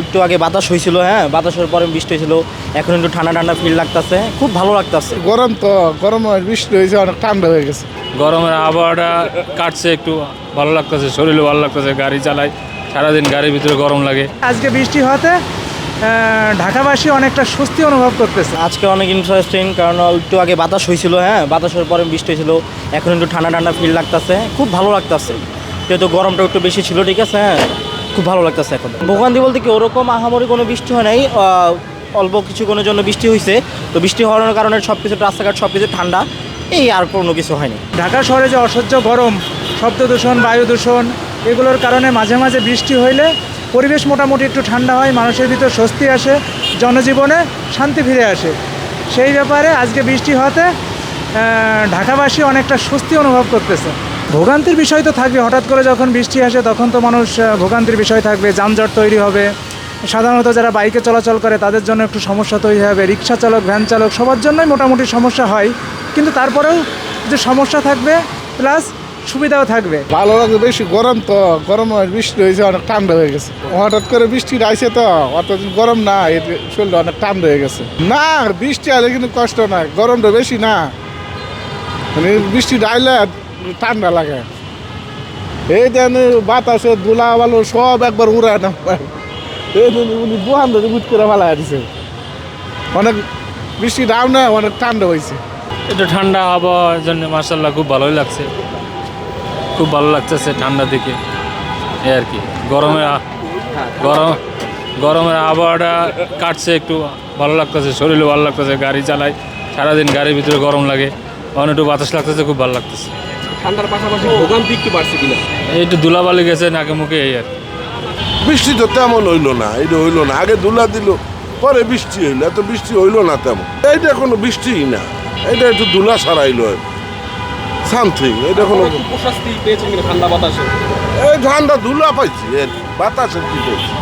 একটু আগে বাতাস হয়েছিল, হ্যাঁ বাতাসের পরে বৃষ্টি হয়েছিল, এখন একটু ঠান্ডা ঠান্ডা ফিল লাগতেছে, খুব ভালো লাগতেছে। গরম তো গরম বৃষ্টি হয়েছে, অনেক ঠান্ডা হয়ে গেছে। গরমের আবহাওয়াটা কাটছে, একটু ভালো লাগতেছে, শরীরও ভালো লাগতেছে। গাড়ি চালাই সারাদিন, গাড়ির ভিতরে গরম লাগে। আজকে বৃষ্টি হতে ঢাকাবাসী অনেকটা স্বস্তি অনুভব করতেছে। আজকে অনেক ইন্টারেস্টিং, কারণ একটু আগে বাতাস হয়েছিল, হ্যাঁ বাতাসের পরে বৃষ্টি হয়েছিল, এখন একটু ঠান্ডা ঠান্ডা ফিল লাগতেছে, খুব ভালো লাগতেছে। যেহেতু গরমটা একটু বেশি ছিল, ঠিক আছে, হ্যাঁ খুব ভালো লাগতেছে। এখন ভোগান্তি বলতে কি ওরকম আহামরি কোনো বৃষ্টি হয় নাই, অল্প কিছুক্ষণের জন্য বৃষ্টি হয়েছে। তো বৃষ্টি হওয়ার কারণে সব কিছু রাস্তাঘাট সব কিছু ঠান্ডা, এই আর কোনো কিছু হয়নি। ঢাকা শহরে যে অসহ্য গরম, শব্দ দূষণ, বায়ু দূষণ, এগুলোর কারণে মাঝে মাঝে বৃষ্টি হইলে পরিবেশ মোটামুটি একটু ঠান্ডা হয়, মানুষের ভিতর স্বস্তি আসে, জনজীবনে শান্তি ফিরে আসে। সেই ব্যাপারে আজকে বৃষ্টি হতে ঢাকাবাসী অনেকটা স্বস্তি অনুভব করতেছে। ভোগান্তির বিষয় তো থাকবে, হঠাৎ করে যখন বৃষ্টি আসে তখন তো মানুষ ভোগান্তির বিষয় থাকবে, যানজট তৈরি হবে। সাধারণত যারা বাইকে চলাচল করে তাদের জন্য একটু সমস্যা তৈরি হবে, রিক্সা চালক, ভ্যান চালক, সবার জন্যই মোটামুটি সমস্যা হয়। কিন্তু তারপরেও যে সমস্যা থাকবে প্লাস সুবিধাও থাকবে। ভালো লাগে, বেশি গরম তো গরম বৃষ্টি হয়েছে, অনেক ঠান্ডা হয়ে গেছে। হঠাৎ করে বৃষ্টি আইছে তো অতদিন গরম না, শরীরটা অনেক ঠান্ডা হয়ে গেছে। না বৃষ্টি আলে কিন্তু কষ্ট না, গরমটা বেশি না, মানে বৃষ্টি আইলে ঠান্ডা লাগে। এই দেন বাতাসে ধুলা বালু সব একবার উড়ায় না, এই উনি দোকান ধরে বুট করে ভালো দিছে। অনেক বৃষ্টি ডাউ না, অনেক ঠান্ডা হয়েছে। একটু ঠান্ডা আবহাওয়ার জন্য মার্শাল্লাহ খুব ভালোই লাগছে, খুব ভালো লাগতেছে ঠান্ডা দিকে, এই আর কি। গরমের আবহাওয়াটা কাটছে, একটু ভালো লাগতেছে, শরীরও ভালো লাগতেছে। গাড়ি চালাই সারাদিন, গাড়ির ভিতরে গরম লাগে, অনেক একটু বাতাস লাগতেছে, খুব ভালো লাগতেছে। ঠান্ডার পাশাপাশি ভোগান্তি একটু বাড়ছে কিনা? এই একটু ধুলাবালি গেছে নাকে মুখে, এই আর কি। বৃষ্টি তো তেমন হইলো না, এটা হইলো না। আগে ধুলা দিল, পরে বৃষ্টি হইলো, এত বৃষ্টি হইলো না তেমন। এইটা কোনো বৃষ্টিই না, এটা একটু ধুলা সারাইলো সামথিং। এটা কোনো প্রশান্তি পেয়েছেন কিনা ঠান্ডা বাতাসে? এই ঠান্ডা ধুলা পাইছি, বাতাসের কি করছি।